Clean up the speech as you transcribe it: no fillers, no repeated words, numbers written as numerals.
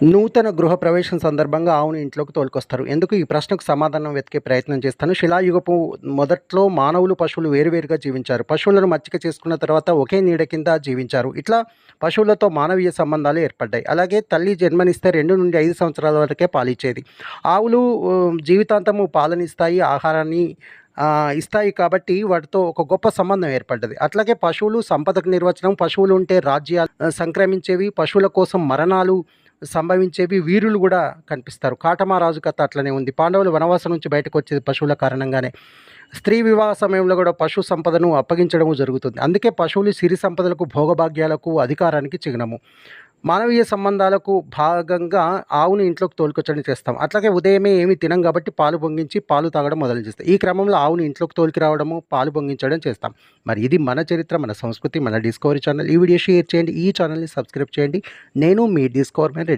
నూతన గృహప్రవేశం సందర్భంగా ఆవును ఇంట్లోకి తోలుకొస్తారు. ఎందుకు? ఈ ప్రశ్నకు సమాధానం వెతికే ప్రయత్నం చేస్తాను. శిలాయుగపు మొదట్లో మానవులు, పశువులు వేరువేరుగా జీవించారు. పశువులను మచ్చిక చేసుకున్న తర్వాత ఒకే నీడ కింద జీవించారు. ఇట్లా పశువులతో మానవీయ సంబంధాలు ఏర్పడ్డాయి. అలాగే తల్లి జన్మనిస్తే 2 నుండి 5 సంవత్సరాల వరకే పాలిచ్చేది. ఆవులు జీవితాంతము పాలనిస్తాయి, ఆహారాన్ని ఇస్తాయి కాబట్టి వాటితో ఒక గొప్ప సంబంధం ఏర్పడ్డది. అట్లాగే పశువులు సంపదకు నిర్వచనం. పశువులు ఉంటే రాజ్యాలు సంక్రమించేవి. పశువుల కోసం మరణాలు సంభవించేవి. వీరులు కూడా కనిపిస్తారు. కాటమరాజు కథ అట్లనే ఉంది. పాండవులు వనవాసం నుంచి బయటకొచ్చేది పశువుల కారణంగానే. స్త్రీ వివాహ సమయంలో కూడా పశు సంపదను అప్పగించడము జరుగుతుంది. అందుకే పశువులు సిరి సంపదలకు, భోగభాగ్యాలకు, అధికారానికి చిహ్నము. మానవీయ సంబంధాలకు భాగంగా ఆవును ఇంట్లోకి తోలుకొచ్చడం చేస్తాం. అట్లాగే ఉదయమే ఏమి తినం కాబట్టి పాలు పొంగించి పాలు తాగడం మొదలు చేస్తాం. ఈ క్రమంలో ఆవును ఇంట్లోకి తోలుకి రావడము, పాలు పొంగించడం చేస్తాం. మరి ఇది మన చరిత్ర, మన సంస్కృతి, మన డిస్కవరీ ఛానల్. ఈ వీడియో షేర్ చేయండి. ఈ ఛానల్ని సబ్స్క్రైబ్ చేయండి. నేను మీ డిస్కవర్ మ్యాన్ రెడ్డి.